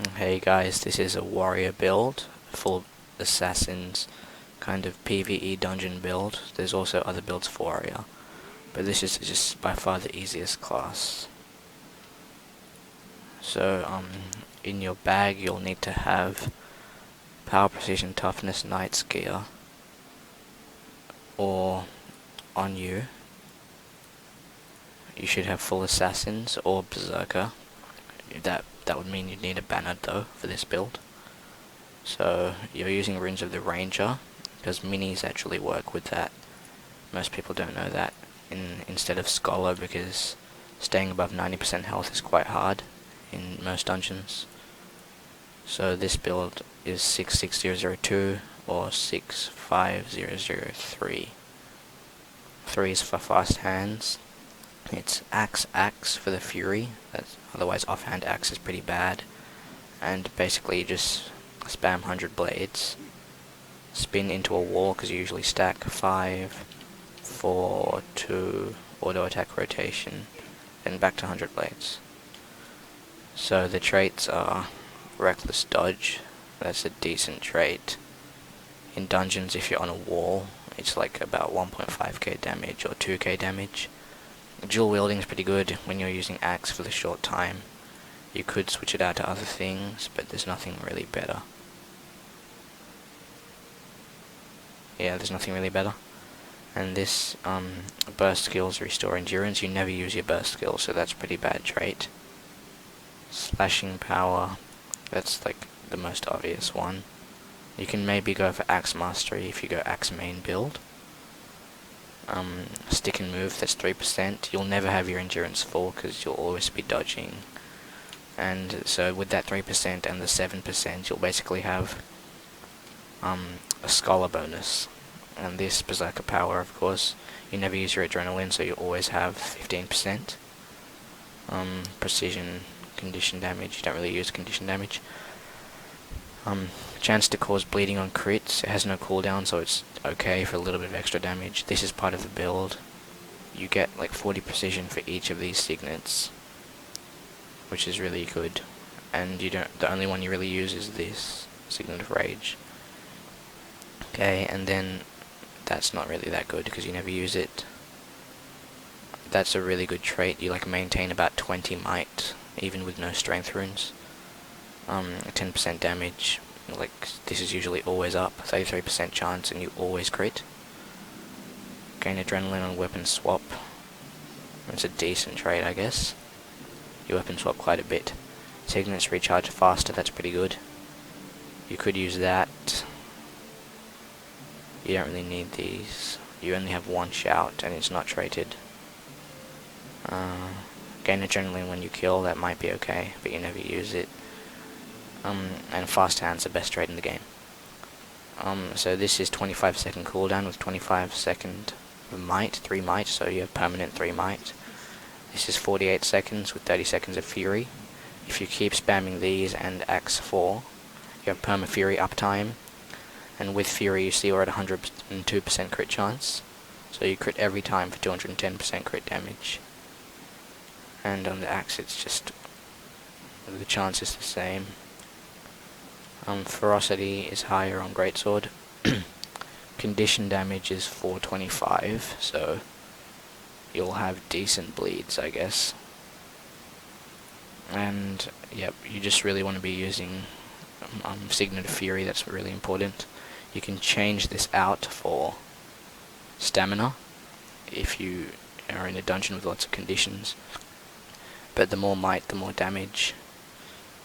Hey guys, this is a warrior build, full assassins kind of PvE dungeon build. There's also other builds for warrior, but this is just by far the easiest class. So in your bag you'll need to have power, precision, toughness, knight's gear, or on you should have full assassins or berserker. That would mean you'd need a banner though for this build. So you're using runes of the ranger because minis actually work with that. Most people don't know that. Instead of scholar, because staying above 90% health is quite hard in most dungeons. So this build is 66002 or 65003. 3 is for fast hands. It's axe for the fury. Otherwise offhand axe is pretty bad. And basically you just spam 100 blades. Spin into a wall because you usually stack 5, 4, 2, auto attack rotation, then back to 100 blades. So the traits are reckless dodge. That's a decent trait. In dungeons, if you're on a wall, it's like about 1.5k damage or 2k damage. Dual wielding is pretty good when you're using axe for the short time. You could switch it out to other things, but there's nothing really better. Yeah, there's nothing really better. And this burst skills restore endurance. You never use your burst skills, so that's a pretty bad trait. Slashing power, that's like the most obvious one. You can maybe go for axe mastery if you go axe main build. Stick and move, that's 3%. You'll never have your endurance full because you'll always be dodging. And so with that 3% and the 7%, you'll basically have a scholar bonus. And this berserker power, of course, you never use your adrenaline, so you always have 15%. Precision, condition damage, you don't really use condition damage. Chance to cause bleeding on crits, it has no cooldown, so it's okay for a little bit of extra damage. This is part of the build. You get like 40 precision for each of these signets, which is really good. And the only one you really use is this signet of rage. Okay, and then that's not really that good because you never use it. That's a really good trait. You like maintain about 20 might, even with no strength runes. 10% damage, like this is usually always up, 33% chance, and you always crit. Gain adrenaline on weapon swap. It's a decent trait, I guess. You weapon swap quite a bit. Signets recharge faster, that's pretty good. You could use that. You don't really need these. You only have one shout, and it's not traded. Gain adrenaline when you kill, that might be okay, but you never use it. And fast hand's the best trade in the game. So this is 25-second cooldown with 25-second might, 3 might, so you have permanent 3 might. This is 48 seconds with 30 seconds of fury. If you keep spamming these and axe 4, you have perma fury uptime. And with fury you see we're at 102% crit chance. So you crit every time for 210% crit damage. And on the axe it's just, the chance is the same. Ferocity is higher on greatsword. Condition damage is 425, so you'll have decent bleeds, I guess. And yep, you just really want to be using Signet of Fury, that's really important. You can change this out for stamina if you are in a dungeon with lots of conditions. But the more might, the more damage.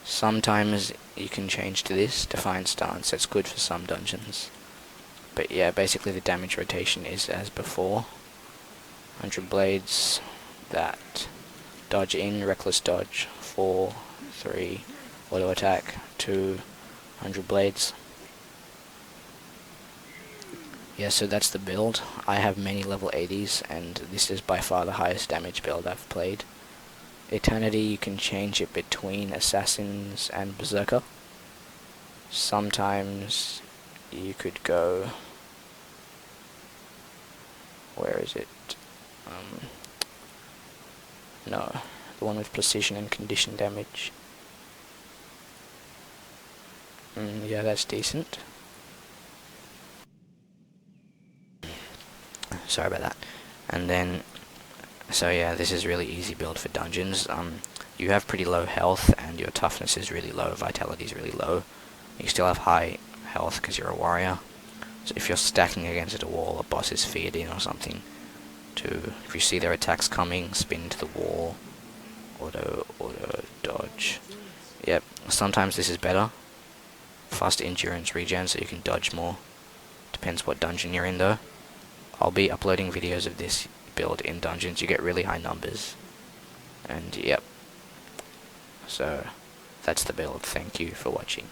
Sometimes you can change to this, Defiant Stance, that's good for some dungeons. But yeah, basically the damage rotation is as before. 100 blades, that. Dodge in, reckless dodge, 4, 3, auto attack, 2, 100 blades. Yeah, so that's the build. I have many level 80s, and this is by far the highest damage build I've played. Eternity, you can change it between assassins and berserker. Sometimes you could go, where is it? No, the one with precision and condition damage. Yeah, that's decent. Sorry about that. And then, so yeah, this is really easy build for dungeons. You have pretty low health, and your toughness is really low, vitality is really low. You still have high health because you're a warrior. So if you're stacking against a wall, a boss is feared in or something, if you see their attacks coming, spin to the wall, auto dodge. Yep, sometimes this is better. Fast endurance regen so you can dodge more. Depends what dungeon you're in though. I'll be uploading videos of this build in dungeons. You get really high numbers. And yep. So that's the build. Thank you for watching.